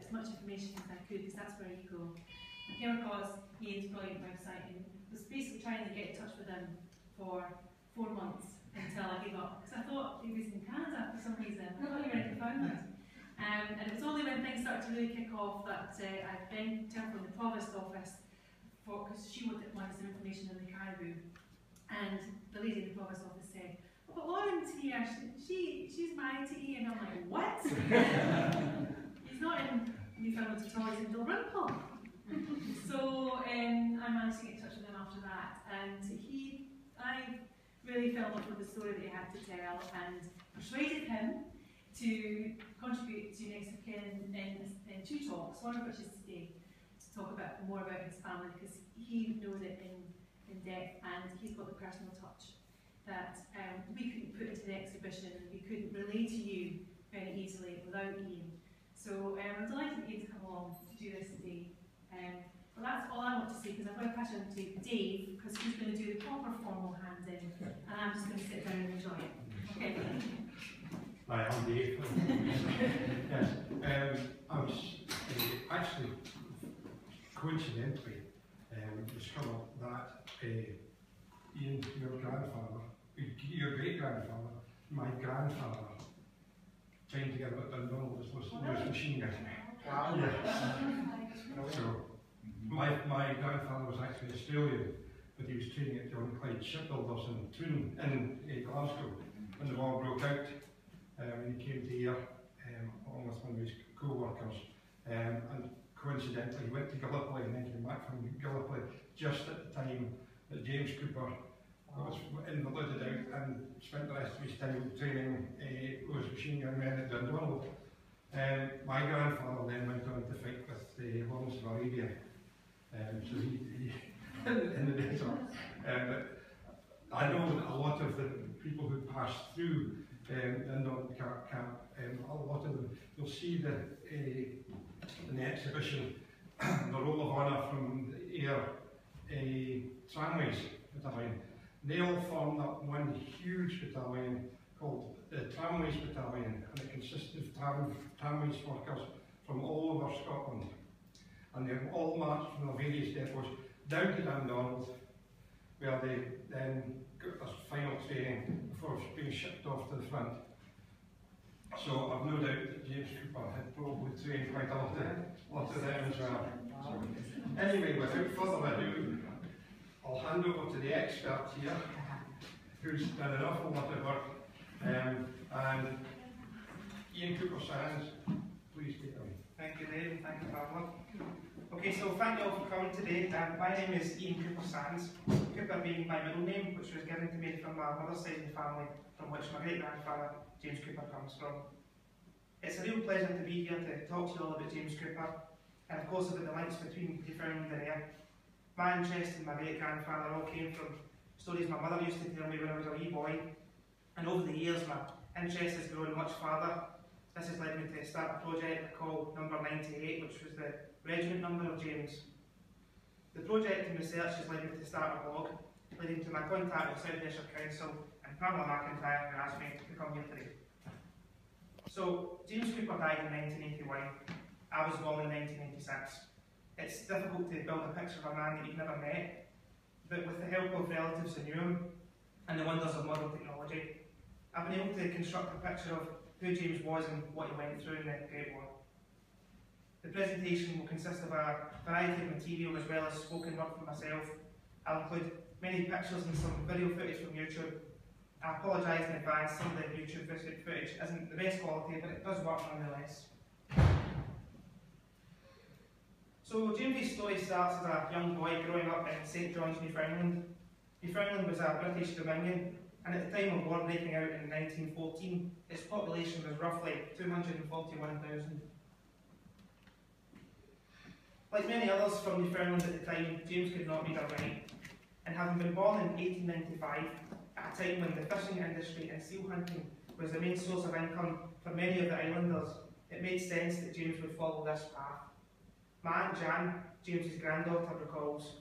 as much information as I could, because that's where you go. I came across Ian's brilliant website and was basically trying to get in touch with him for 4 months until I gave up. Because I thought he was in Canada for some reason. I thought you were in Newfoundland. And it was only when things started to really kick off that I then telephoned the Provost office because she wanted some information on the Caribou. And the lady in the Provost office said, "Oh, but Lauren's here, she's married to Ian." I'm like, "What?" He's not in Newfoundland at all, he's in Dalrymple. So I managed to get in touch with him after that, and I really fell in love with the story that he had to tell and persuaded him to contribute to Next of Kin in 2 talks, one of which is today, to talk more about his family, because he knows it in depth and he's got the personal touch that we couldn't put into the exhibition and we couldn't relay to you very easily without Ian. So I'm delighted that Ian's come along to do this today. But that's all I want to say, because I'm going to pass on to Dave, because he's going to do the proper formal hand-in, and I'm just going to sit down and enjoy it. Okay. Hi, I'm Dave. Yes, I was actually, coincidentally, discovered that Ian, your grandfather, your great-grandfather, my grandfather, trying to get about Dundonald was machine gun. Wow. Yeah. So, my grandfather was actually Australian, but he was training at John Clyde Shipbuilders in Toon in Glasgow when the war broke out. And he came to here along with one of his co-workers, and coincidentally he went to Gallipoli and then came back from Gallipoli just at the time that James Cooper was invalided out and spent the rest of his time training those machine gun men at Dundonald. My grandfather then went on to fight with the Lawrence of Arabia, so he in the desert. But I know that a lot of the people who passed through Dundonald camp, a lot of them, you'll see in the exhibition the roll of honour from the Air Tramways Battalion. They all formed up one huge battalion called the Tramways Battalion, and it consisted of tramways workers from all over Scotland. And they all marched from the various depots down to Dundonald, where they then got their final training before being shipped off to the front. So I've no doubt that James Cooper had probably trained quite a lot of them as well. So, anyway, without further ado, I'll hand over to the expert here, who's done an awful lot of work. And Ian Cooper Sands, please take it away. Thank you, Dave, and thank you, Pamela. Okay, so thank you all for coming today. My name is Ian Cooper Sands, Cooper being my middle name, which was given to me from my mother's side of the family, from which my great-grandfather, James Cooper, comes from. It's a real pleasure to be here to talk to you all about James Cooper, and of course about the links between Newfoundland and Ayr. My interest and my great-grandfather all came from stories my mother used to tell me when I was a wee boy, and over the years my interest has grown much further. This has led me to start a project called Number 98, which was the regiment number of James. The project and research has led me to start a blog, leading to my contact with South Ayrshire Council and Pamela McIntyre, who asked me to come here today. So, James Cooper died in 1981. I was born in 1986. It's difficult to build a picture of a man that you've never met, but with the help of relatives who knew him and the wonders of modern technology, I've been able to construct a picture of who James was and what he went through in the Great War. The presentation will consist of a variety of material as well as spoken word from myself. I'll include many pictures and some video footage from YouTube. I apologise in advance, some of the YouTube footage isn't the best quality, but it does work nonetheless. So James's story starts as a young boy growing up in St John's, Newfoundland. Newfoundland was a British Dominion, and at the time of war breaking out in 1914, its population was roughly 241,000. Like many others from Newfoundland at the time, James could not read or write, and having been born in 1895, at a time when the fishing industry and seal hunting was the main source of income for many of the islanders, it made sense that James would follow this path. My Aunt Jan, James's granddaughter, recalls,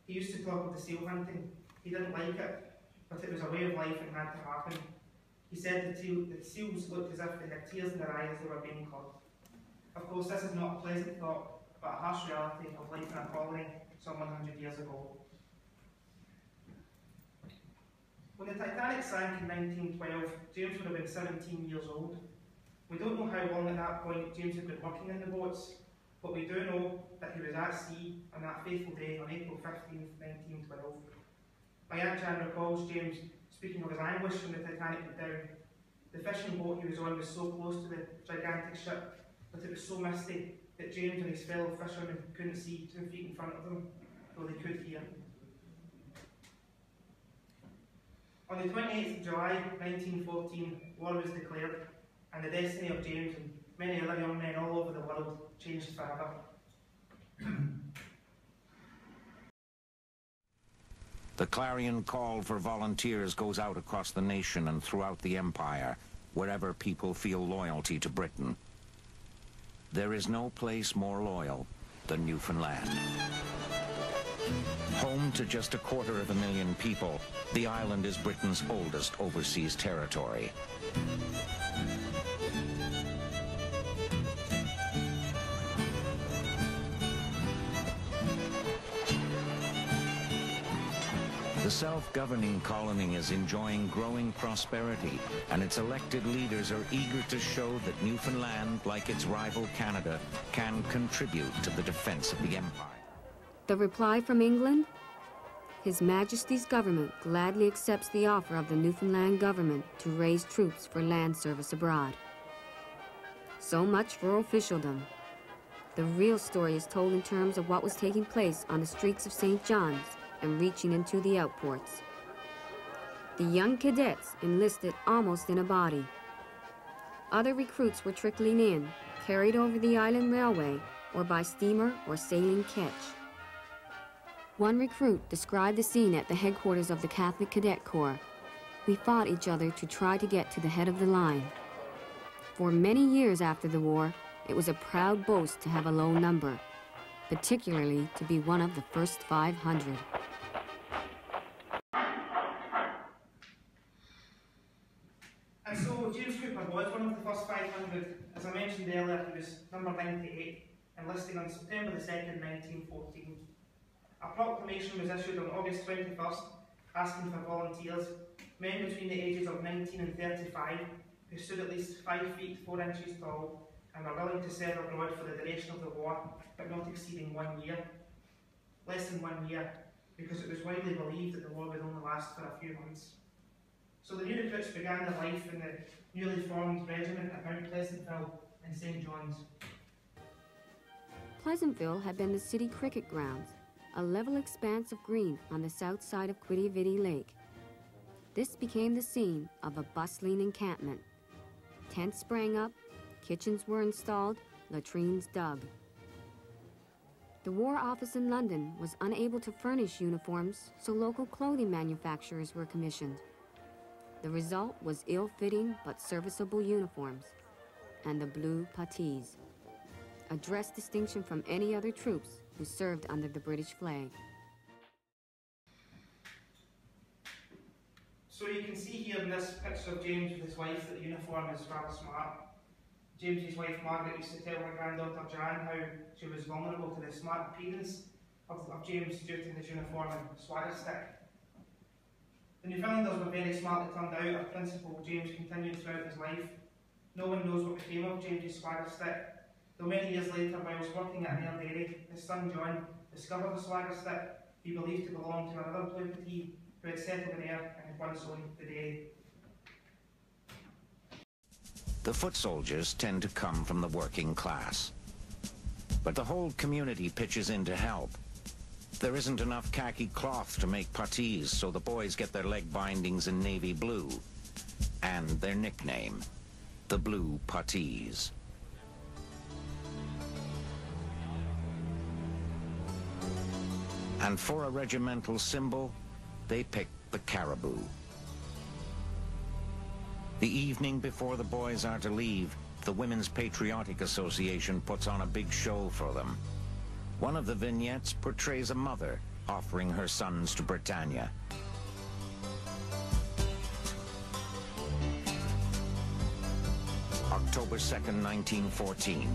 he used to talk of the seal hunting. He didn't like it, but it was a way of life and had to happen. He said the seals looked as if they had tears in their eyes as they were being caught. Of course, this is not a pleasant thought, but a harsh reality of life in a colony some 100 years ago. When the Titanic sank in 1912, James would have been 17 years old. We don't know how long at that point James had been working in the boats, but we do know that he was at sea on that fateful day on April 15th, 1912. My Aunt Jan recalls James speaking of his anguish when the Titanic went down. The fishing boat he was on was so close to the gigantic ship that it was so misty that James and his fellow fishermen couldn't see 2 feet in front of them, though they could hear. On the 28th of July 1914, war was declared, and the destiny of James and many other young men all over the world changed forever. The clarion call for volunteers goes out across the nation and throughout the empire, wherever people feel loyalty to Britain. There is no place more loyal than Newfoundland. Home to just 250,000 people, the island is Britain's oldest overseas territory. The self-governing colony is enjoying growing prosperity, and its elected leaders are eager to show that Newfoundland, like its rival Canada, can contribute to the defense of the empire. The reply from England? His Majesty's government gladly accepts the offer of the Newfoundland government to raise troops for land service abroad. So much for officialdom. The real story is told in terms of what was taking place on the streets of St. John's and reaching into the outports. The young cadets enlisted almost in a body. Other recruits were trickling in, carried over the island railway or by steamer or sailing ketch. One recruit described the scene at the headquarters of the Catholic Cadet Corps. We fought each other to try to get to the head of the line. For many years after the war, it was a proud boast to have a low number, particularly to be one of the first 500. And so James Cooper was one of the first 500. As I mentioned earlier, he was number 98, enlisting on September the 2nd, 1914. A proclamation was issued on August 21st, asking for volunteers, men between the ages of 19 and 35, who stood at least 5 feet 4 inches tall, and were willing to serve abroad for the duration of the war, but not exceeding 1 year. Less than 1 year, because it was widely believed that the war would only last for a few months. So the new recruits began their life in the newly formed regiment at Mount Pleasantville in St. John's. Pleasantville had been the city cricket grounds, a level expanse of green on the south side of Quidi-Vidi Lake. This became the scene of a bustling encampment. Tents sprang up, kitchens were installed, latrines dug. The War Office in London was unable to furnish uniforms, so local clothing manufacturers were commissioned. The result was ill-fitting but serviceable uniforms, and the blue puttees, a dress distinction from any other troops who served under the British flag. So you can see here in this picture of James with his wife that the uniform is rather smart. James's wife Margaret used to tell her granddaughter Jan how she was vulnerable to the smart appearance of James due to his uniform and swagger stick. The Newfoundlanders were very smartly turned out, a principle James continued throughout his life. No one knows what became of James's swagger stick, though many years later, while he was working at Ayr Dairy, his son John discovered the swagger stick he believed to belong to another blue puttee who had settled in Ayr and had once owned the dairy. The foot soldiers tend to come from the working class, but the whole community pitches in to help. There isn't enough khaki cloth to make puttees, so the boys get their leg bindings in navy blue, and their nickname, the Blue Puttees. And for a regimental symbol, they pick the Caribou. The evening before the boys are to leave, the Women's Patriotic Association puts on a big show for them. One of the vignettes portrays a mother offering her sons to Britannia. October 2nd, 1914,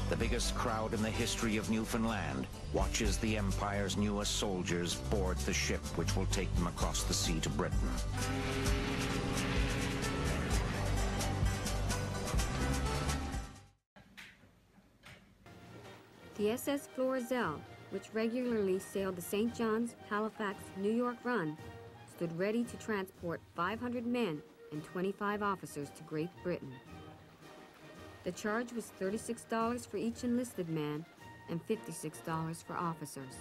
the biggest crowd in the history of Newfoundland watches the Empire's newest soldiers board the ship which will take them across the sea to Britain. The SS Rozelle, which regularly sailed the St. John's, Halifax, New York run, stood ready to transport 500 men and 25 officers to Great Britain. The charge was $36 for each enlisted man and $56 for officers.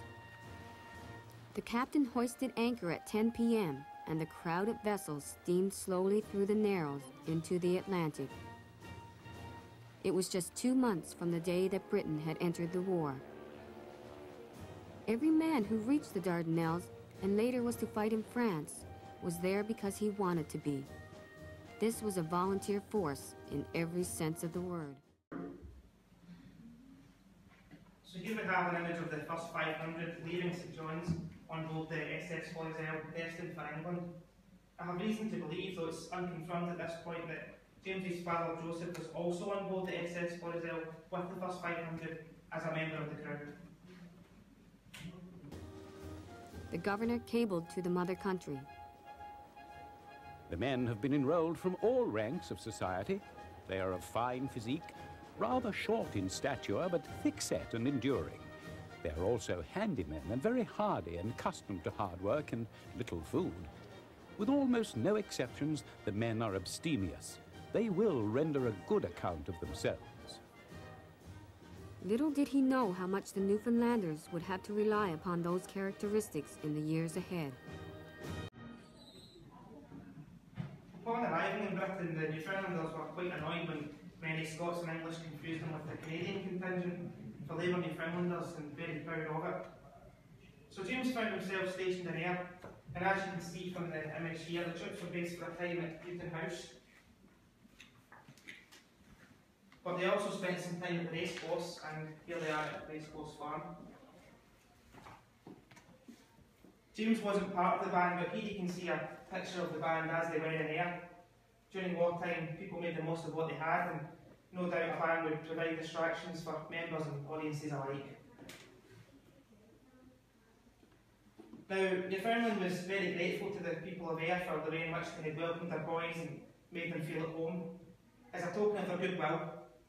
The captain hoisted anchor at 10 p.m. and the crowded vessels steamed slowly through the Narrows into the Atlantic. It was just 2 months from the day that Britain had entered the war. Every man who reached the Dardanelles and later was to fight in France was there because he wanted to be. This was a volunteer force in every sense of the word. So here we have an image of the first 500 leaving St. John's on board the SS Rozelle destined for England. I have reason to believe, though it's unconfirmed at this point, that James's father Joseph was also on board the SS Rozelle with the first 500 as a member of the crew. The governor cabled to the mother country. The men have been enrolled from all ranks of society. They are of fine physique, rather short in stature, but thick-set and enduring. They are also handy men and very hardy and accustomed to hard work and little food. With almost no exceptions, the men are abstemious. They will render a good account of themselves. Little did he know how much the Newfoundlanders would have to rely upon those characteristics in the years ahead. Upon arriving in Britain, the Newfoundlanders were quite annoyed when many Scots and English confused them with the Canadian contingent, for they were Newfoundlanders and very proud of it. So James found himself stationed in Ayr, and as you can see from the image here, the troops were based for a time at Newton House. But they also spent some time at the racecourse, and here they are at the racecourse farm. James wasn't part of the band, but here you can see a picture of the band as they were in Ayr. During wartime, people made the most of what they had, and no doubt a band would provide distractions for members and audiences alike. Now, Newfoundland was very grateful to the people of Ayr for the way in which they had welcomed their boys and made them feel at home. As a token of their goodwill,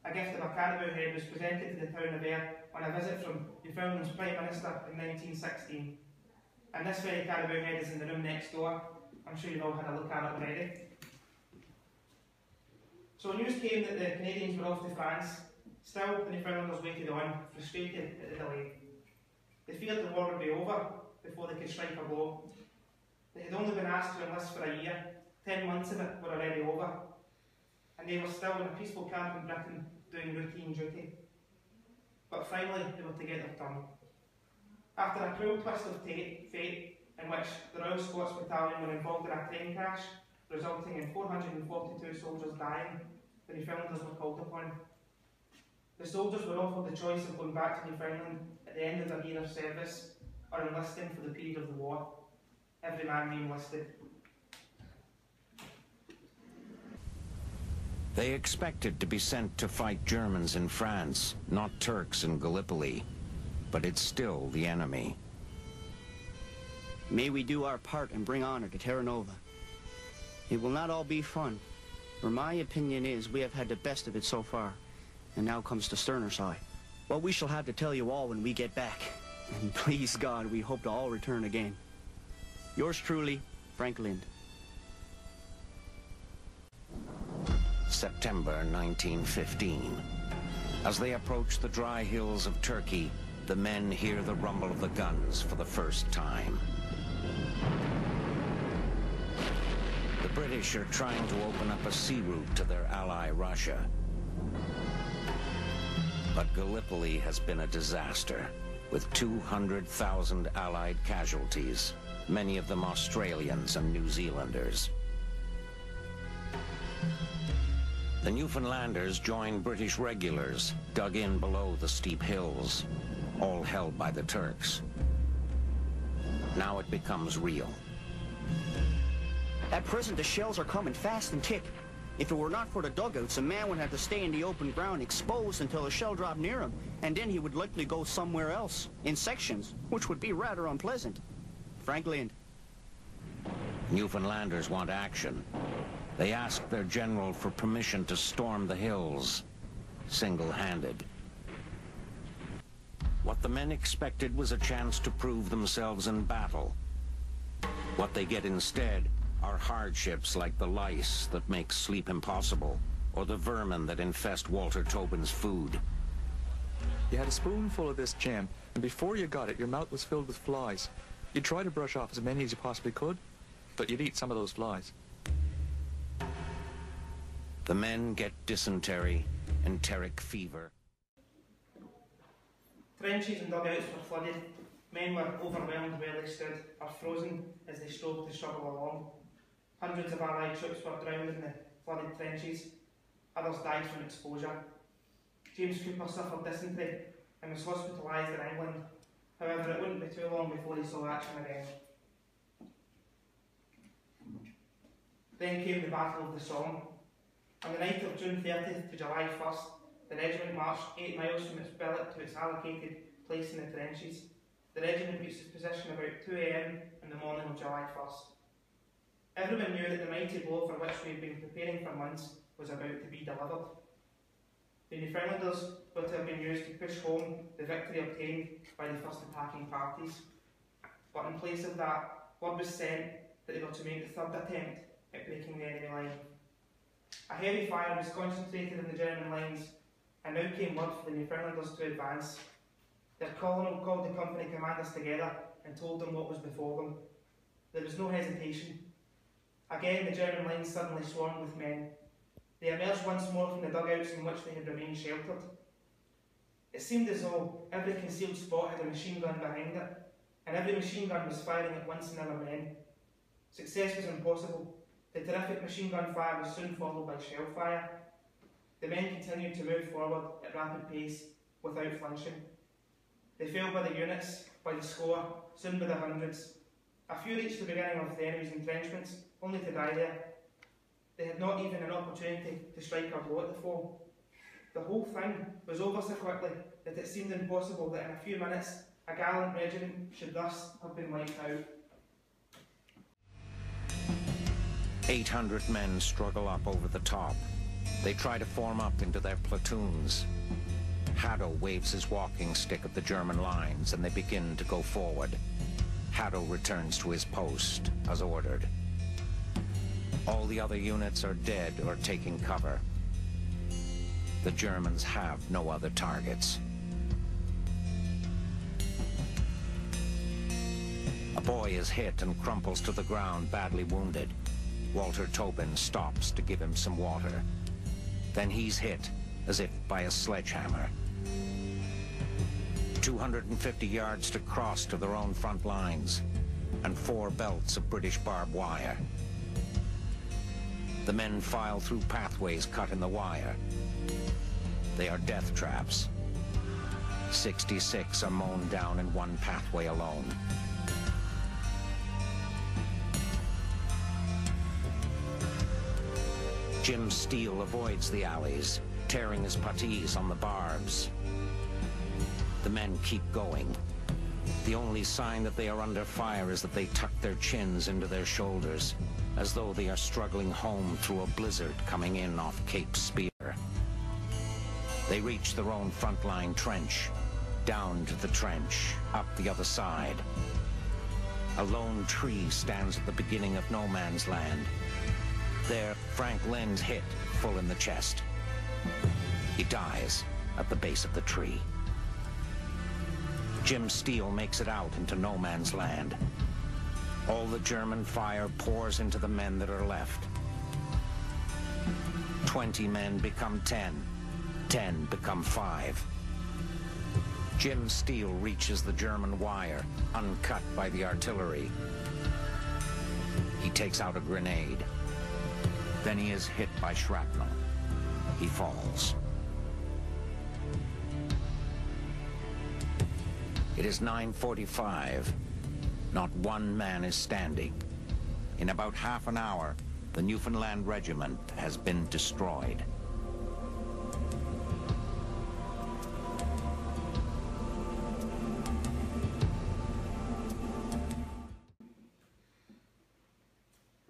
a gift of a caribou head was presented to the town of Ayr on a visit from Newfoundland's Prime Minister in 1916. And this very caribou head is in the room next door. I'm sure you've all had a look at it already. So news came that the Canadians were off to France. Still, the Newfoundlanders waited on, frustrated at the delay. They feared the war would be over before they could strike a blow. They had only been asked to enlist for a year. 10 months of it were already over. And they were still in a peaceful camp in Britain doing routine duty. But finally, they were to get their turn. After a cruel twist of fate, in which the Royal Scots Battalion were involved in a train crash, resulting in 442 soldiers dying, the Newfoundlanders were called upon. The soldiers were offered the choice of going back to Newfoundland at the end of their year of service, or enlisting for the period of the war. Every man enlisted. They expected to be sent to fight Germans in France, not Turks in Gallipoli. But it's still the enemy. May we do our part and bring honor to Terra Nova. It will not all be fun, for my opinion is we have had the best of it so far, and now comes the sterner side. What we shall have to tell you all when we get back, and please God, we hope to all return again. Yours truly, Frank Lind. September 1915. As they approach the dry hills of Turkey, the men hear the rumble of the guns for the first time. The British are trying to open up a sea route to their ally Russia. But Gallipoli has been a disaster, with 200,000 Allied casualties, many of them Australians and New Zealanders. The Newfoundlanders joined British regulars, dug in below the steep hills, all held by the Turks. Now it becomes real. At present, the shells are coming fast and thick. If it were not for the dugouts, a man would have to stay in the open ground exposed until a shell dropped near him, and then he would likely go somewhere else, in sections, which would be rather unpleasant. Frank Lind. Newfoundlanders want action. They ask their general for permission to storm the hills, single-handed. What the men expected was a chance to prove themselves in battle. What they get instead are hardships like the lice that make sleep impossible, or the vermin that infest Walter Tobin's food. You had a spoonful of this jam, and before you got it, your mouth was filled with flies. You'd try to brush off as many as you possibly could, but you'd eat some of those flies. The men get dysentery, enteric fever. Trenches and dugouts were flooded. Men were overwhelmed where they stood, or frozen as they strove to struggle along. Hundreds of Allied troops were drowned in the flooded trenches. Others died from exposure. James Cooper suffered dysentery and was hospitalised in England. However, it wouldn't be too long before he saw action again. Then came the Battle of the Somme. On the night of June 30th to July 1st, the regiment marched 8 miles from its billet to its allocated place in the trenches. The regiment reached its position about 2 AM in the morning of July 1st. Everyone knew that the mighty blow for which we had been preparing for months was about to be delivered. The Newfoundlanders were to have been used to push home the victory obtained by the first attacking parties. But in place of that, word was sent that they were to make the third attempt at breaking the enemy line. A heavy fire was concentrated in the German lines, and now came word for the Newfoundlanders to advance. Their colonel called the company commanders together and told them what was before them. There was no hesitation. Again, the German lines suddenly swarmed with men. They emerged once more from the dugouts in which they had remained sheltered. It seemed as though every concealed spot had a machine gun behind it, and every machine gun was firing at once and never men. Success was impossible. The terrific machine gun fire was soon followed by shell fire. The men continued to move forward at rapid pace, without flinching. They fell by the units, by the score, soon by the hundreds. A few reached the beginning of the enemy's entrenchments, only to die there. They had not even an opportunity to strike a blow at the foe. The whole thing was over so quickly that it seemed impossible that in a few minutes a gallant regiment should thus have been wiped out. 800 men struggle up over the top. They try to form up into their platoons. Haddo waves his walking stick at the German lines and they begin to go forward. Haddo returns to his post, as ordered. All the other units are dead or taking cover. The Germans have no other targets. A boy is hit and crumples to the ground, badly wounded. Walter Tobin stops to give him some water. Then he's hit, as if by a sledgehammer. 250 yards to cross to their own front lines, and 4 belts of British barbed wire. The men file through pathways cut in the wire. They are death traps. 66 are mown down in one pathway alone. Jim Steele avoids the alleys, tearing his puttees on the barbs. The men keep going. The only sign that they are under fire is that they tuck their chins into their shoulders, as though they are struggling home through a blizzard coming in off Cape Spear. They reach their own frontline trench, down to the trench, up the other side. A lone tree stands at the beginning of no man's land. There, Frank Lind's hit full in the chest. He dies at the base of the tree. Jim Steele makes it out into no man's land. All the German fire pours into the men that are left. 20 men become 10. 10 become 5. Jim Steele reaches the German wire, uncut by the artillery. He takes out a grenade. Then he is hit by shrapnel. He falls. It is 9:45. Not one man is standing. In about half an hour, the Newfoundland Regiment has been destroyed.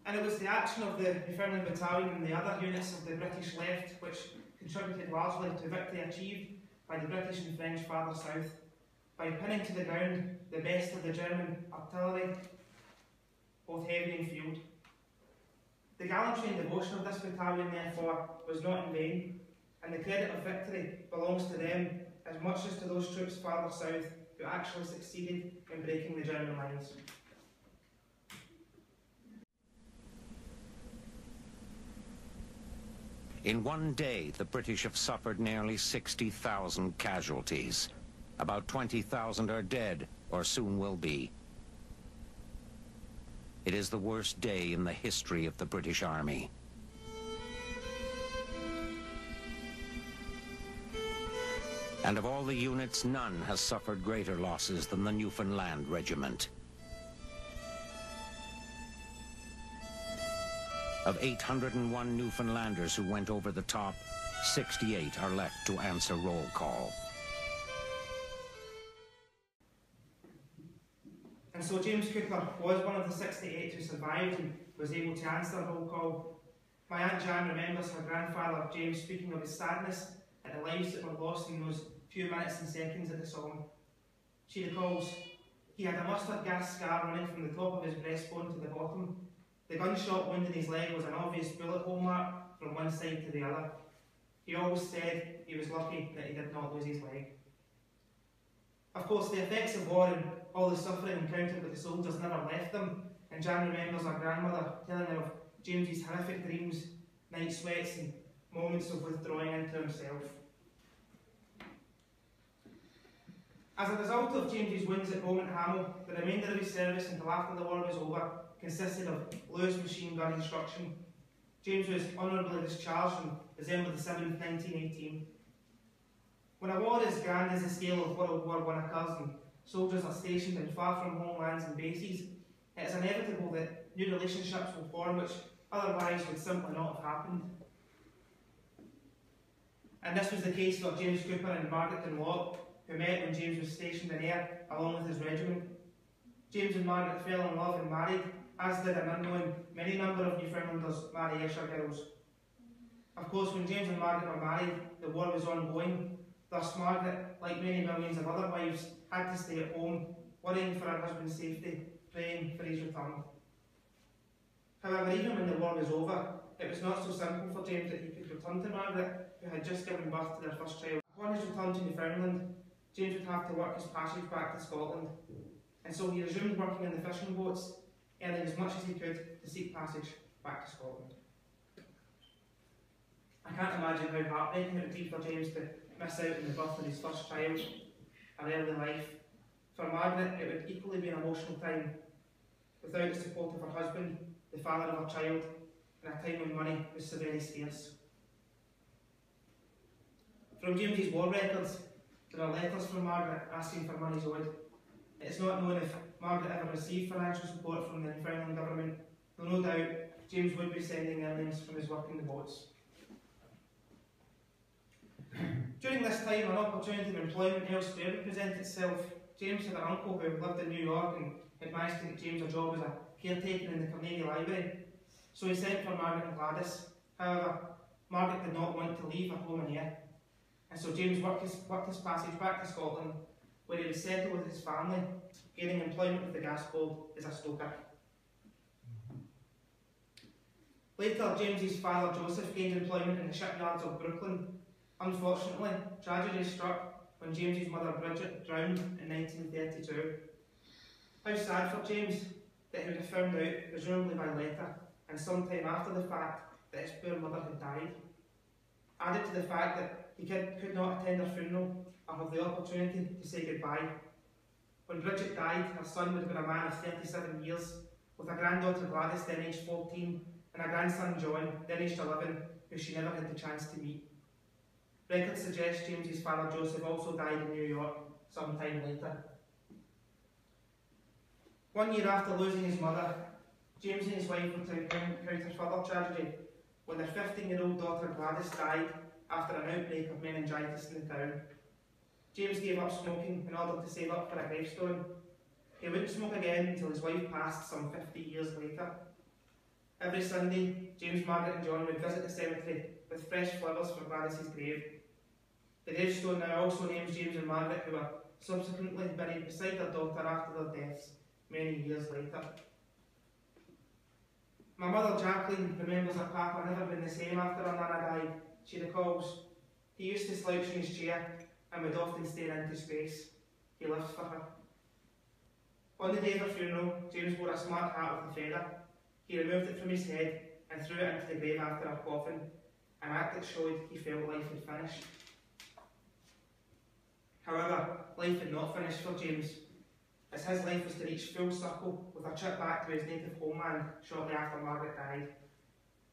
And it was the action of the Newfoundland Battalion and the other units of the British left which contributed largely to victory achieved by the British and French farther south, by pinning to the ground the best of the German artillery, both heavy and field. The gallantry and devotion of this battalion, therefore, was not in vain, and the credit of victory belongs to them as much as to those troops farther south who actually succeeded in breaking the German lines. In one day, the British have suffered nearly 60,000 casualties. About 20,000 are dead, or soon will be. It is the worst day in the history of the British Army. And of all the units, none has suffered greater losses than the Newfoundland Regiment. Of 801 Newfoundlanders who went over the top, 68 are left to answer roll call. And so James Cooper was one of the 68 who survived and was able to answer roll call. My Aunt Jan remembers her grandfather James speaking of his sadness at the lives that were lost in those few minutes and seconds at the Somme. She recalls, he had a mustard gas scar running from the top of his breastbone to the bottom. The gunshot wound in his leg was an obvious bullet hole mark from one side to the other. He always said he was lucky that he did not lose his leg. Of course, the effects of war and all the suffering encountered with the soldiers never left them, and Jan remembers her grandmother telling her of James's horrific dreams, night sweats and moments of withdrawing into himself. As a result of James's wounds at Beaumont Hamel, the remainder of his service until after the war was over consisted of Lewis machine gun instruction. James was honourably discharged on December the 7th, 1918. When a war as grand as the scale of World War I occurs and soldiers are stationed in far from homelands and bases, it is inevitable that new relationships will form which otherwise would simply not have happened. And this was the case for James Cooper and Margaret Dunlop, who met when James was stationed in Ayr along with his regiment. James and Margaret fell in love and married, as did an unknown many number of Newfoundlanders marry Ayrshire girls. Of course, when James and Margaret were married, the war was ongoing. Thus Margaret, like many millions of other wives, had to stay at home, worrying for her husband's safety, praying for his return. However, even when the war was over, it was not so simple for James that he could return to Margaret, who had just given birth to their first child. Upon his return to Newfoundland, James would have to work his passage back to Scotland, and so he resumed working in the fishing boats, earning as much as he could to seek passage back to Scotland. I can't imagine how heartbreaking it would be for James to miss out on the birth of his first child, an early life. For Margaret, it would equally be an emotional time, without the support of her husband, the father of her child, in a time when money was severely scarce. From James's war records, there are letters from Margaret asking for money's owed. It is not known if Margaret ever received financial support from the Newfoundland government, though no doubt James would be sending earnings from his work in the boats. During this time, an opportunity of employment elsewhere would present itself. James had an uncle who lived in New York and had managed to get James a job as a caretaker in the Carnegie Library, so he sent for Margaret and Gladys. However, Margaret did not want to leave her home in Ayr, and so James worked his passage back to Scotland, where he would settle with his family, gaining employment with the gas board as a stoker. Later, James's father Joseph gained employment in the shipyards of Brooklyn. Unfortunately, tragedy struck when James's mother Bridget drowned in 1932. How sad for James that he would have found out, presumably by letter, and sometime after the fact, that his poor mother had died. Added to the fact that he could not attend her funeral or have the opportunity to say goodbye. When Bridget died, her son would have been a man of 37 years, with a granddaughter Gladys, then aged 14, and a grandson John, then aged 11, who she never had the chance to meet. Records suggest James's father Joseph also died in New York sometime later. 1 year after losing his mother, James and his wife were to encounter further tragedy when their 15-year-old daughter Gladys died after an outbreak of meningitis in the town. James gave up smoking in order to save up for a gravestone. He wouldn't smoke again until his wife passed some 50 years later. Every Sunday, James, Margaret and John would visit the cemetery with fresh flowers for Gladys's grave. The gravestone now also names James and Margaret, who were subsequently buried beside their daughter after their deaths many years later. My mother Jacqueline remembers that Papa never been the same after her Nana died. She recalls, he used to slouch in his chair and would often stare into space. He lived for her. On the day of her funeral, James wore a smart hat with a feather. He removed it from his head and threw it into the grave after her coffin, an act that showed he felt life had finished. However, life had not finished for James, as his life was to reach full circle with a trip back to his native homeland shortly after Margaret died.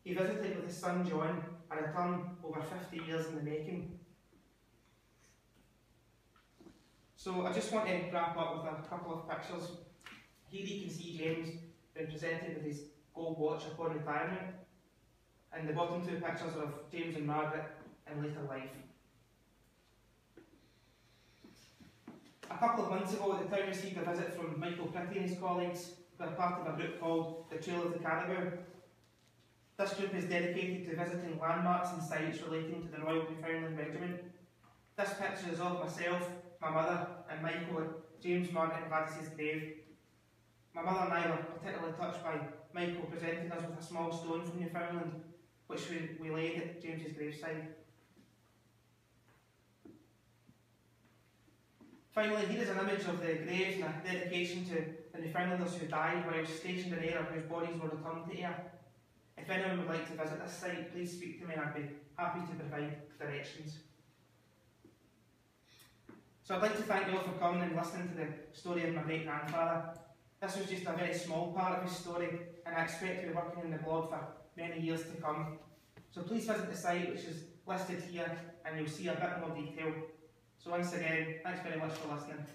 He visited with his son John, a return over 50 years in the making. So I just want to wrap up with a couple of pictures. Here you can see James being presented with his gold watch upon retirement, and the bottom two pictures are of James and Margaret in later life. A couple of months ago, the town received a visit from Michael Pretty and his colleagues, who are part of a group called the Trail of the Caribou. This group is dedicated to visiting landmarks and sites relating to the Royal Newfoundland Regiment. This picture is of myself, my mother and Michael at James, Margaret and Gladys's grave. My mother and I were particularly touched by Michael presenting us with a small stone from Newfoundland, which we laid at James's graveside. Finally, here is an image of the graves and a dedication to the Newfoundlanders who died while stationed in air and whose bodies were returned to air. If anyone would like to visit this site, please speak to me and I'd be happy to provide directions. So I'd like to thank you all for coming and listening to the story of my great-grandfather. This was just a very small part of his story, and I expect to be working in the blog for many years to come. So please visit the site, which is listed here, and you'll see a bit more detail. So once again, thanks very much for listening.